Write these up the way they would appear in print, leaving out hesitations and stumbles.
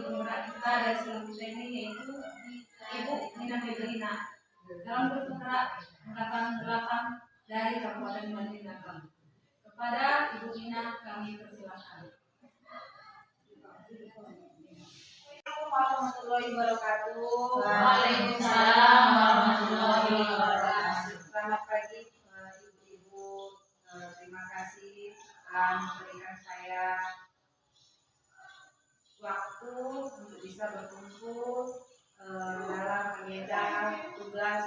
penggerak kita dari selanjutnya ini yaitu Ibu Nina Febrina dalam bergerak angkatan 8 dari Kabupaten Banjarnegara. Kepada Ibu Nina kami persilakan. Assalamualaikum warahmatullahi wabarakatuh. Waalaikumsalam warahmatullahi wabarakatuh. Selamat pagi ibu-ibu. Terima kasih telah memberikan saya waktu untuk bisa berkumpul dalam agenda tugas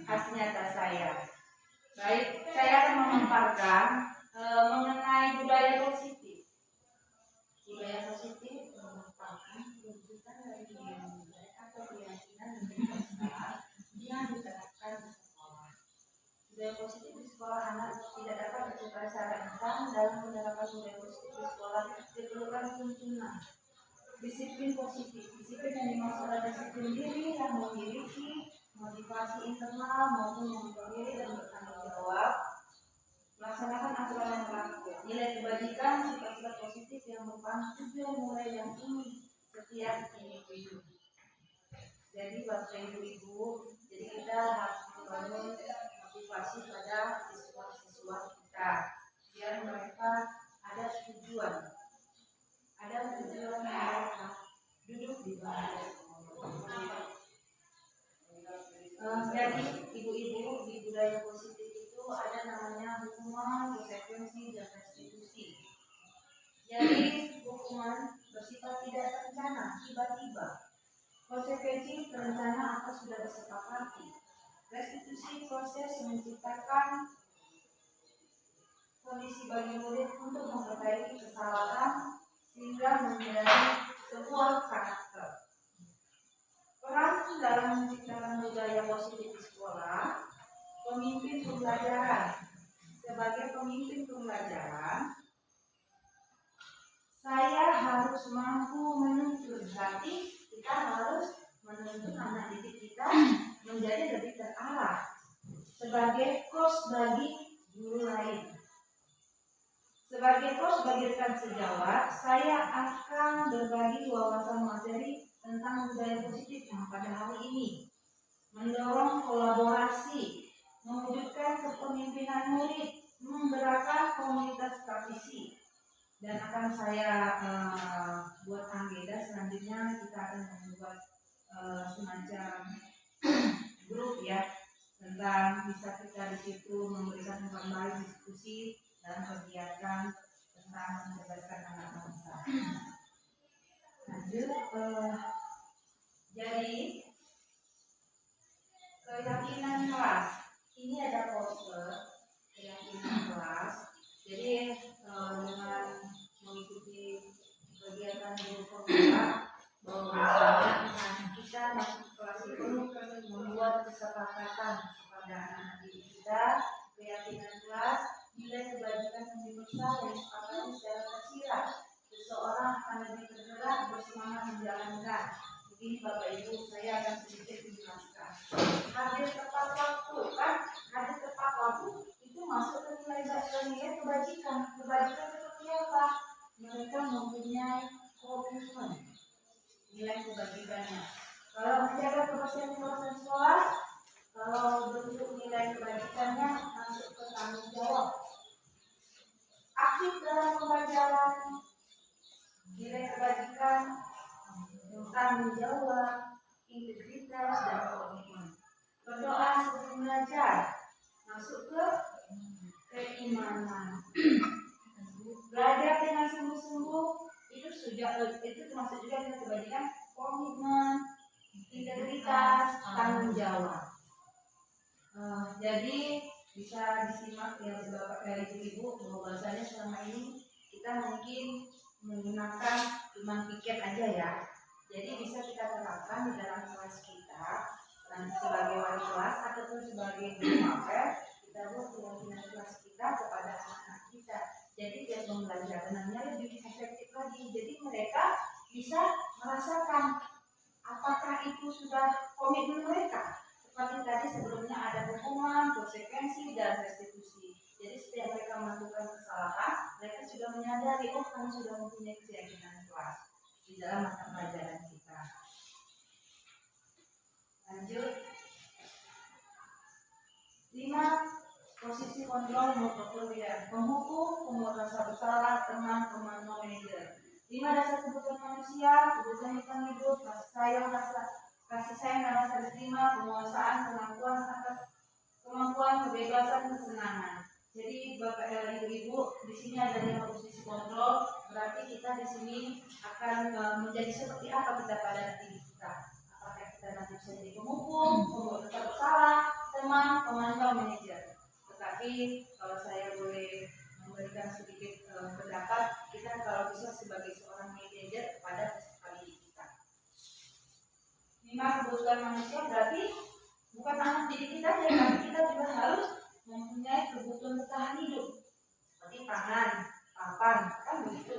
khas nyata saya. Baik, saya akan memaparkan mengenai budaya positif. Budaya positif merupakan wujudkan dari budaya atau keyakinan universal yang diterapkan di sekolah. Budaya positif di sekolah anak tidak dapat tercapai secara instan. Dalam menerapkan budaya positif di sekolah diperlukan tuntunan disiplin positif. Disiplin yang dimaksud adalah disiplin diri yang memiliki motivasi internal maupun mengubah diri dan bertanggung jawab, melaksanakan aturan yang berlaku. Nilai kebajikan sifat-sifat positif yang merupakan tujuan mulai yang ini setiap individu. Jadi bapak ibu-ibu, jadi kita harus membangun motivasi pada siswa-siswa kita biar mereka ada tujuan mereka duduk di bangku sekolah. Jadi ibu-ibu di budaya positif itu ada namanya hukuman, konsekuensi, dan restitusi. Jadi hukuman bersifat tidak terencana, tiba-tiba. Konsekuensi terencana atau sudah disepakati. Restitusi proses menciptakan kondisi bagi murid untuk memperbaiki kesalahan sehingga menjadi sebuah karakter. Peran dalam menciptakan budaya positif di sekolah, pemimpin pembelajaran. Sebagai pemimpin pembelajaran, saya harus mampu menuntun, berarti kita harus menuntun anak didik kita menjadi lebih terarah sebagai coach bagi guru lain. Sebagai coach bagi rekan sejawat, saya akan berbagi wawasan materi tentang budaya positif yang pada hari ini, mendorong kolaborasi, mewujudkan kepemimpinan murid, menggerakkan komunitas praktisi, dan akan saya buat agenda selanjutnya. Kita akan membuat semacam grup ya, tentang bisa kita di situ memberikan umpan balik diskusi dalam kegiatan tentang mencerdaskan anak bangsa. Lanjut, jadi keyakinan kelas. Ini ada poster keyakinan kelas. Jadi dengan mengikuti kegiatan guru penggerak bahwa misalnya kita masuk kelas itu membuat kesepakatan kepada anak didik kita, keyakinan kelas, nilai kebajikan universal yang disepakati secara tersirat. Seseorang akan lebih tergerak bersemangat menjalankan. Begini Bapak Ibu, saya akan sedikit menjelaskan. Hadir tepat waktu, kan? Hadir tepat waktu itu masuk ke nilai kebajikan. Kebajikan seperti apa? Mereka mempunyai komitmen nilai kebajikannya. Kalau menjaga kebersihan sekolah, kalau bentuk nilai kebajikannya masuk ke tanggung jawab. Aktif dalam pembelajaran, nilai kebajikan, tanggung jawab, integritas, dan komitmen. Berdoa sebelum belajar, masuk ke keimanan. Belajar dengan sungguh-sungguh itu termasuk juga nilai kebajikan, komitmen, integritas, tanggung jawab. Jadi bisa disimak ya Bapak dari Ibu bahwa bahasanya selama ini kita mungkin menggunakan cuma piket aja ya. Jadi bisa kita terapkan di dalam kelas kita dan sebagai wali kelas ataupun sebagai guru maper, kita buat keyakinan kelas kita kepada anak-anak kita. Jadi biar pembelajarannya lebih efektif lagi. Jadi mereka bisa merasakan apakah itu sudah komitmen mereka. Seperti tadi sebelumnya ada hukuman, konsekuensi, dan restitusi. Jadi setiap mereka melakukan kesalahan, mereka sudah menyadari, oh kami sudah mempunyai keyakinan kelas. di dalam mata pelajaran kita. Lanjut. 5. Posisi kontrol menurut Dr. William. Penghukum, pembuat rasa bersalah, teman, komando, manajer. 5 dasar kebutuhan manusia, kebutuhan hidup, kasih sayang dan rasa diterima, penguasaan, kemampuan, kebebasan, kesenangan. Jadi Bapak Ibu, di sini ada 5 posisi kontrol. Berarti kita di sini akan menjadi seperti apa kita pada diri kita. Apakah kita nanti bisa jadi penghukum, pembuat rasa bersalah, teman, komando, manajer. Tetapi kalau saya boleh memberikan sedikit pendapat, kita kalau bisa sebagai seorang manajer pada peserta didik kita. 5 kebutuhan manusia berarti bukan anak didik kita saja, tapi kita juga harus mempunyai kebutuhan bertahan hidup seperti pangan, papan, kan begitu.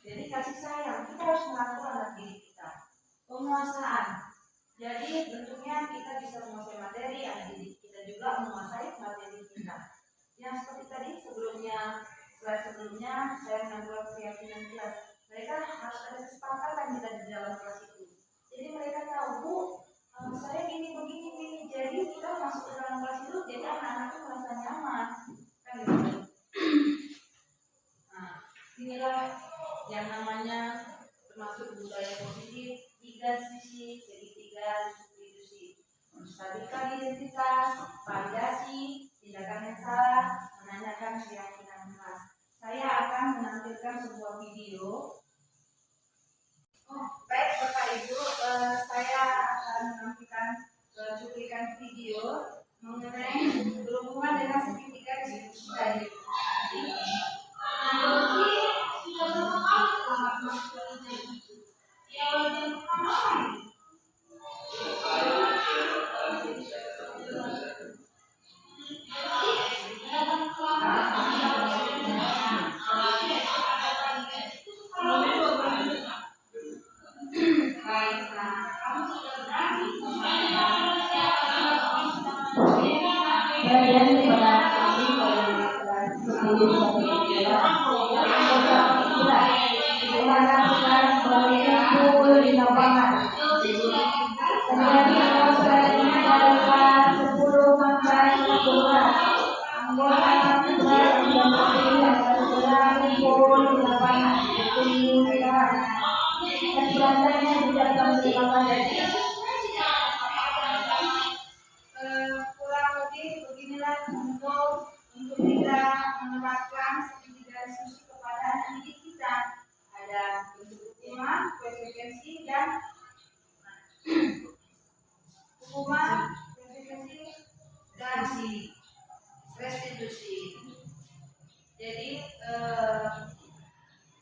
Jadi kasih sayang kita harus mengatur anak didik kita. Penguasaan, jadi bentuknya kita bisa menguasai materi, anak didik kita juga menguasai materi kita. Yang seperti tadi slide sebelumnya saya mengambil keyakinan kelas. Mereka harus ada kesepakatan kita di dalam kelas itu. Jadi mereka tahu, Bu, saya begini. Jadi kita masuk ke dalam kelas itu, jadi anak-anak itu merasa nyaman, kan gitu. Nah, inilah yang namanya termasuk budaya positif, 3 sisi, segitiga institusi. Menstabilkan identitas, validasi, tindakan yang salah, menanyakan keyakinan kelas. Saya akan menampilkan sebuah video. Baik Bapak Ibu, saya akan menampilkan cuplikan video mengenai berhubungan dengan segitiga diskusi tadi. Kurang lebih beginilah untuk kita menerapkan segitiga diskusi kepada anak didik kita. Ada bentuk hukuman, konsekuensi, dan restitusi. Jadi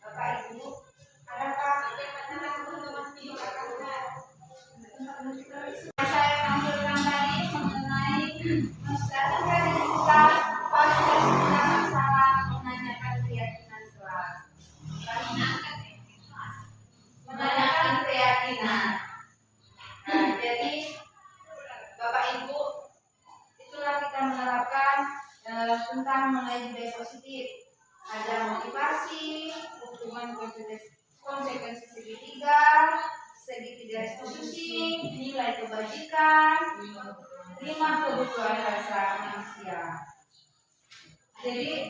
Bapak Ibu, adakah saya tampilkan tadi mengenai menstabilkan identitas, validasi salah, menanyakan keyakinan kelas, menanyakan keyakinan. Nah, jadi Bapak Ibu, itulah kita menerapkan tentang mengenai budaya positif. Ada motivasi, hukuman, konsekuensi segitiga restitusi, nilai kebajikan, 5 kebutuhan dasar manusia. Jadi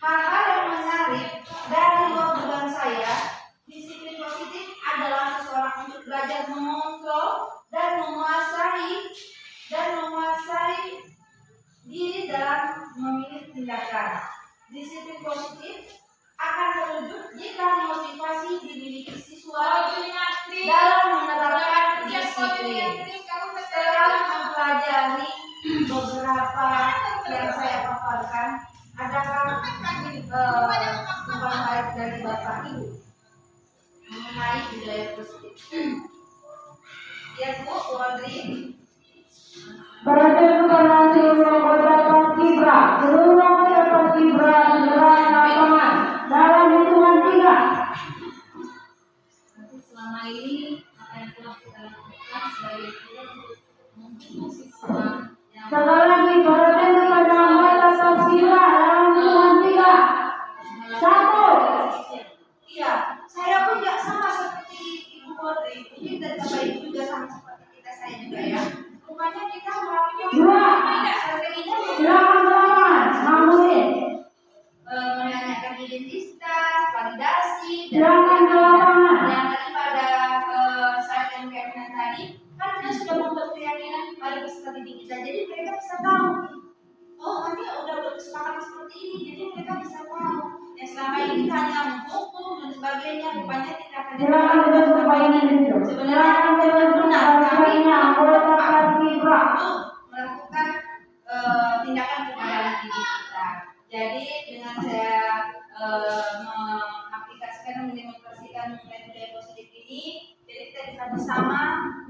hal-hal yang menarik dari obrolan saya, disiplin positif adalah seseorang untuk belajar mengontrol dan menguasai diri dalam memilih tindakan. Disiplin positif akan terwujud jika motivasi dimiliki siswa dalam menerapkan disiplin. Setelah mempelajari beberapa yang saya paparkan, adakah baik dari Bapak Ibu mengenai budaya positif? Ya Bu, Rodri. Berdasarkan seluruh anggota Kibra menyerang lapangan dalam hitungan 3. Selama ini apa yang telah kita lakukan sebagai guru untuk siswa yang Sekali lagi berdasarkan anggota Kibra dalam hitungan 3. 1 kasih. Silakan ke lapangan. Yang tadi pada saat yang keyakinan tadi kan kita sudah membuat keyakinan pada peserta didik kita, jadi mereka bisa tahu. Oh, nanti udah berkesepakatan seperti ini, jadi mereka bisa tahu. Yang selama ini kita hanya menghukum dan sebagainya, rupanya tidak akan Silakan duduk supaya ini duduk. Silakan duduk benar kami sebaiknya anggota Paskibra. untuk melakukan tindakan kepada anak didik kita. Jadi dengan saya mengaplikasikan dan mendemonstrasikan budaya positif ini, jadi kita bisa bersama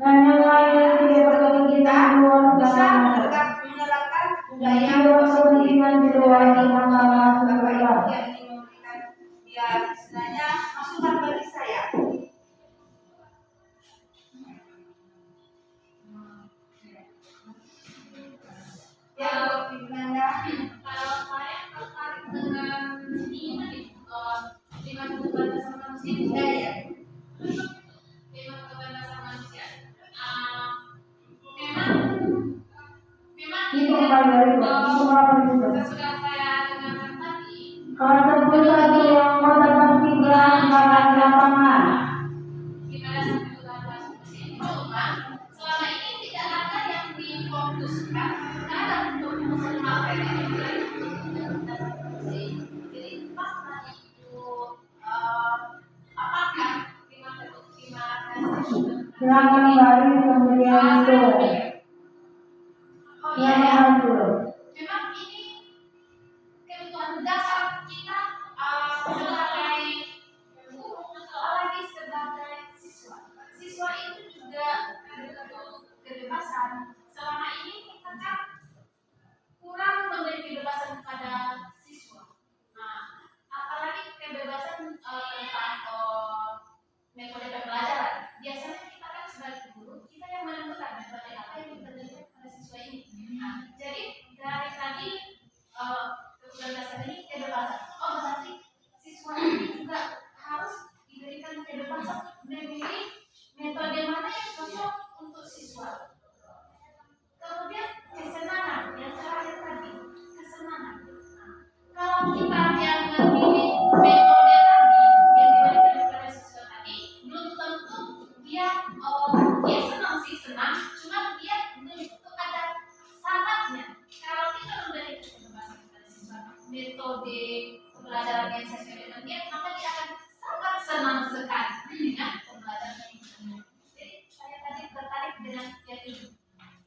Dan yang lain tidak perlu kita luar bisa dalam menerapkan budaya positif. kepentingan di luar Bapak dalam Ibu yang ingin memberikan ya istilahnya masukan bagi saya. Ya, Bu Nanda. Kalau saya tertarik dengan ini dengan hubungan sama manusia. Ya, ya. Dengan hubungan sama manusia. Memang itu kembali dari itu. Itu apa itu? sesudah saya dengarkan tadi, Kalau tersebut lagi yang anggota Paskibra silakan di lapangan. gimana sampai hubungan manusia. Cuma selama ini tidak ada yang difokuskan karena untuk materi yang jadi pas tadi itu apakah gimana Silakan kembali kemudian itu. oh Yang iya ya. membantu. Memang ini kebutuhan dasar kita sebagai guru, apalagi sebagai siswa. Siswa itu juga butuh kebebasan. Selama ini kita kan kurang memberi kebebasan kepada siswa. Nah, apalagi kebebasan tentang metode pembelajaran. Biasanya kita kan sebagai guru, kita yang menentukan metode apa yang kita berikan pada siswa ini. Nah, jadi dari tadi kebutuhan dasar ini kebebasan. Oh, berarti siswa ini juga harus diberikan kebebasan memilih metode mana yang cocok untuk siswa. Kemudian kesenangan yang terakhir tadi, kesenangan. Nah, kalau kita yang memilih metode tadi yang diberikan kepada siswa tadi, belum tentu dia senang sih senang, cuma dia itu ada syaratnya. Kalau kita memberikan kebebasan kepada siswa metode pembelajaran yang sesuai dengan dia, maka dia akan sangat senang sekali dengan pembelajaran ini. Jadi saya tadi tertarik dengan yang ini.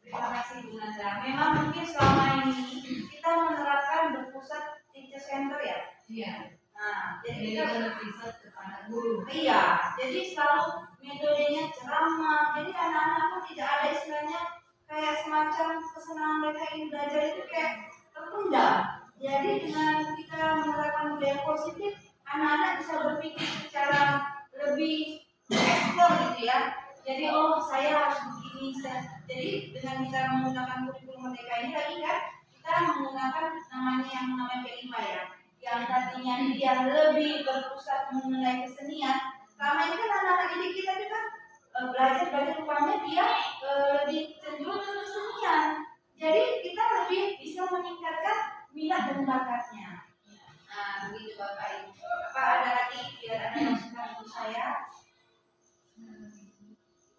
Terima kasih Bu Nanda. Memang mungkin selama ini kita menerapkan berpusat teacher center ya. Iya. Nah, jadi Jadi kita berpusat kepada guru. iya, jadi selalu metodenya ceramah. Jadi anak-anak pun tidak ada istilahnya kayak semacam kesenangan mereka ingin belajar itu kayak tertunda. Jadi dengan kita menerapkan budaya positif, anak-anak bisa berpikir secara lebih eksplor gitu ya. Jadi oh saya harus begini. Jadi dengan kita menggunakan kurikulum merdeka ini lagi kan kita menggunakan namanya P5 ya. Yang tadinya dia lebih berpusat mengenai kesenian. Selama ini kan anak-anak didik kita juga belajar rupanya dia lebih cenderung ke kesenian. Jadi kita lebih bisa meningkatkan minat dan bakatnya. Nah, begitu Bapak Ibu. Apa ada lagi biar ada masukan untuk saya?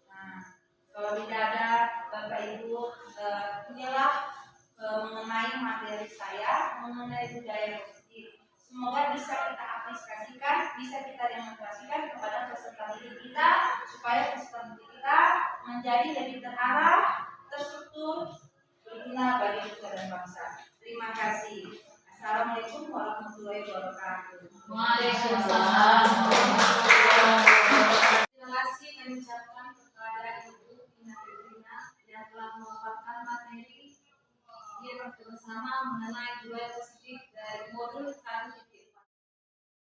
Nah, kalau tidak ada Bapak Ibu, inilah mengenai materi saya mengenai budaya positif. Semoga bisa kita aplikasikan, bisa kita demonstrasikan kepada peserta didik kita supaya peserta didik kita menjadi lebih terarah, terstruktur, berguna bagi nusa dan bangsa. Terima kasih. Assalamualaikum warahmatullahi wabarakatuh. Waalaikumsalam.